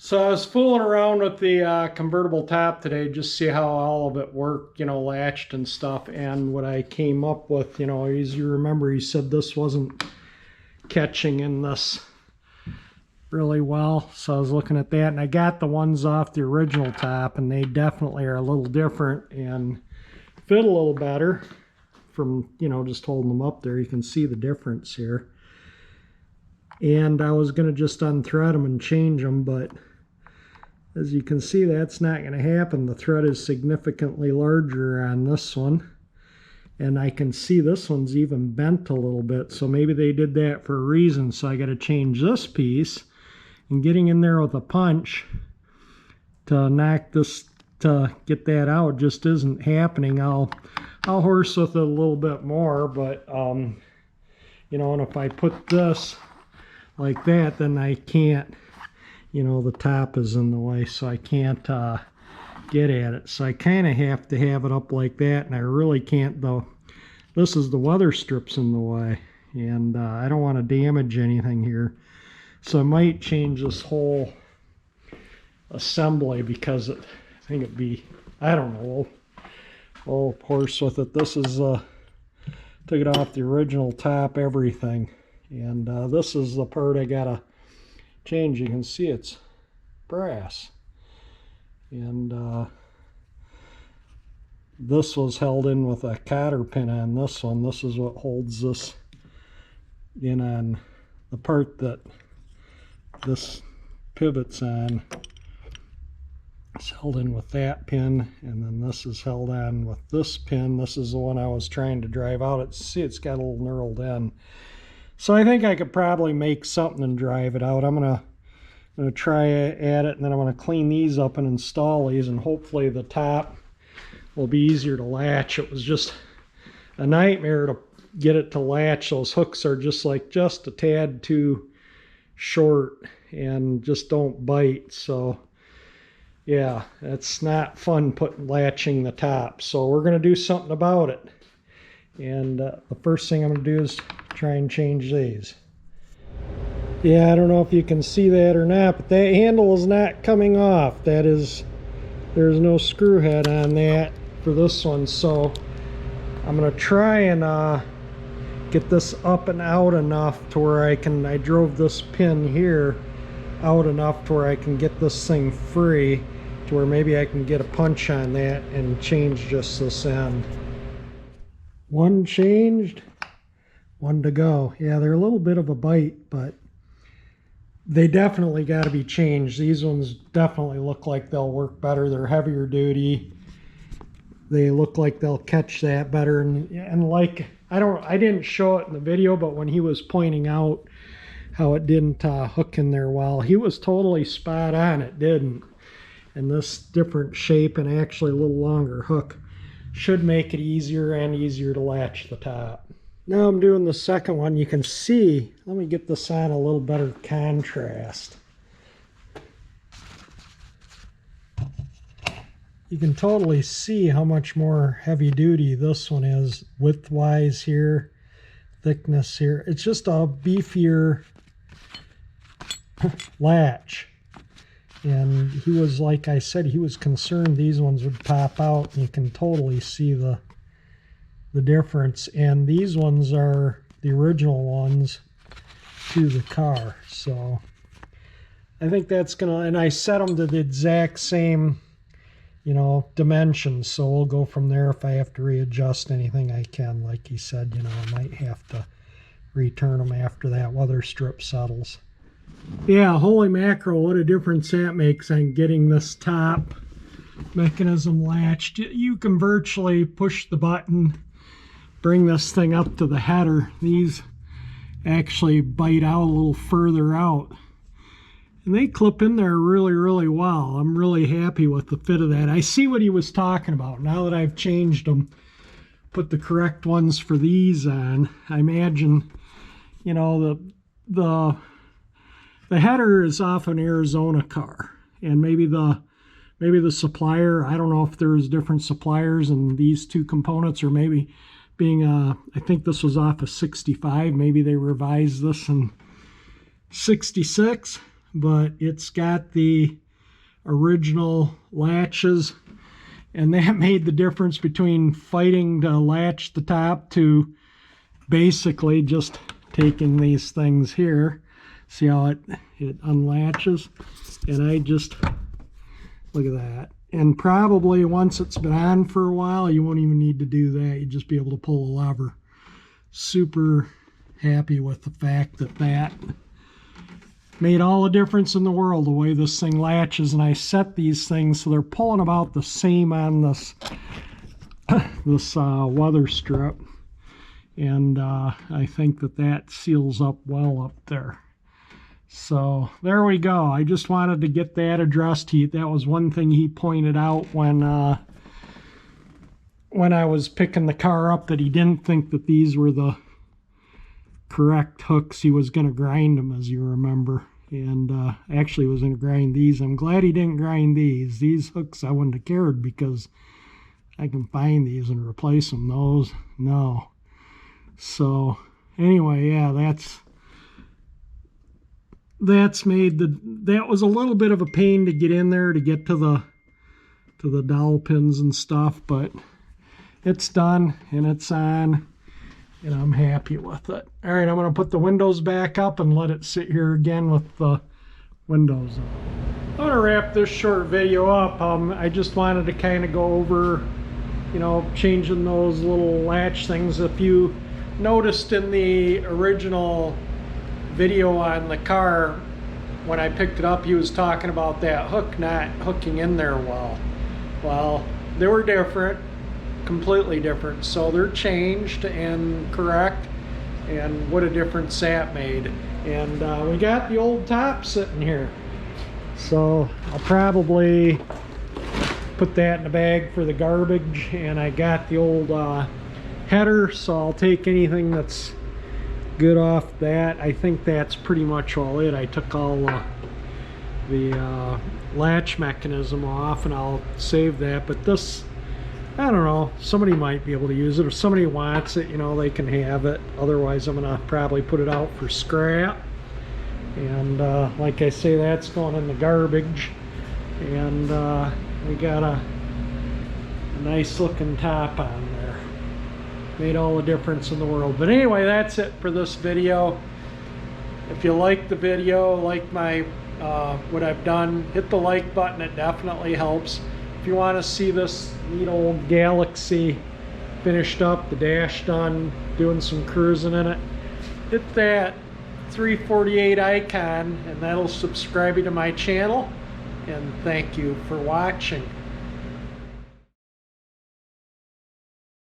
So I was fooling around with the convertible top today, just see how all of it worked, latched and stuff. And what I came up with, as you remember, he said this wasn't catching in this really well. So I was looking at that, and I got the ones off the original top, and they definitely are a little different and fit a little better from, just holding them up there. You can see the difference here. And I was going to just unthread them and change them, but as you can see, that's not going to happen. The thread is significantly larger on this one, and I can see this one's even bent a little bit, so maybe they did that for a reason. So I got to change this piece, and getting in there with a punch to knock this, to get that out, just isn't happening. I'll horse with it a little bit more, but and if I put this like that, then I can't, the top is in the way, so I can't get at it. So I kind of have to have it up like that, and I really can't, though. This is the weather strips in the way, and I don't want to damage anything here. So I might change this whole assembly, because I think it'd be, I don't know, we'll horse with it. This is, took it off the original top, everything. And this is the part I gotta change. You can see it's brass, and this was held in with a cotter pin on this one. This is what holds this in on the part that this pivots on. It's held in with that pin, and then this is held on with this pin. This is the one I was trying to drive out. See, it's got a little knurled end. So I think I could probably make something and drive it out. I'm gonna try at it, and then I'm gonna clean these up and install these, and hopefully the top will be easier to latch. It was just a nightmare to get it to latch. Those hooks are just a tad too short and just don't bite. So yeah, it's not fun latching the top. So we're gonna do something about it. And the first thing I'm going to do is try and change these. Yeah, I don't know if you can see that or not, but that handle is not coming off. That is, there's no screw head on that for this one. So I'm going to try and get this up and out enough to where I drove this pin here out enough to where I can get this thing free, to where maybe I can get a punch on that and change just this end. One changed, one to go. Yeah, they're a little bit of a bite, but they definitely got to be changed. These ones definitely look like they'll work better. They're heavier duty. They look like they'll catch that better. And like, I didn't show it in the video, but when he was pointing out how it didn't hook in there well, he was totally spot on. It didn't. And this different shape and actually a little longer hook should make it easier and easier to latch the top. Now I'm doing the second one. You can see, let me get this on a little better contrast. You can totally see how much more heavy duty this one is, width-wise here, thickness here. It's just a beefier latch. And he was, like I said, he was concerned these ones would pop out, and you can totally see the difference. And these ones are the original ones to the car. So I think that's gonna, and I set them to the exact same, dimensions. So we'll go from there. If I have to readjust anything, I can. Like he said, I might have to return them after that weather strip settles. Yeah, holy mackerel, what a difference that makes on getting this top mechanism latched. You can virtually push the button, bring this thing up to the header. These actually bite out a little further out, and they clip in there really, really well. I'm really happy with the fit of that. I see what he was talking about. Now that I've changed them, put the correct ones for these on, I imagine, the header is off an Arizona car, and maybe the supplier, I don't know if there's different suppliers in these two components, or maybe being I think this was off a 65, maybe they revised this in 66. but it's got the original latches, and that made the difference between fighting to latch the top to basically just taking these things here. See how it unlatches? And I just, look at that. And probably once it's been on for a while, you won't even need to do that. You'd just be able to pull a lever. Super happy with the fact that that made all the difference in the world, the way this thing latches. And I set these things so they're pulling about the same on this weather strip. And I think that that seals up well up there. So there we go. I just wanted to get that addressed. That was one thing he pointed out when I was picking the car up, that he didn't think that these were the correct hooks. He was going to grind them, as you remember, and actually was going to grind these. I'm glad he didn't grind these. These hooks I wouldn't have cared, because I can find these and replace them. Those, no. So anyway, yeah, that's made that was a little bit of a pain to get in there to get to the dowel pins and stuff, but it's done and it's on, and I'm happy with it. All right, I'm going to put the windows back up and let it sit here again with the windows on. I'm going to wrap this short video up. I just wanted to kind of go over, changing those little latch things. If you noticed in the original video on the car, when I picked it up, he was talking about that hook not hooking in there well. Well, they were different, completely different. So they're changed and correct, and what a difference that made. And we got the old top sitting here. So I'll probably put that in the bag for the garbage, and I got the old header, so I'll take anything that's good off that. I think that's pretty much all it. I took all the latch mechanism off, and I'll save that. But this, I don't know, somebody might be able to use it. If somebody wants it, they can have it. Otherwise, I'm gonna probably put it out for scrap. And like I say, that's going in the garbage. And we got a nice looking top on there. Made all the difference in the world. But anyway, that's it for this video. If you like the video, like my what I've done, hit the like button. It definitely helps. If you want to see this neat old Galaxie finished up, the dash done, doing some cruising in it, hit that 348 icon, and that'll subscribe you to my channel. And thank you for watching.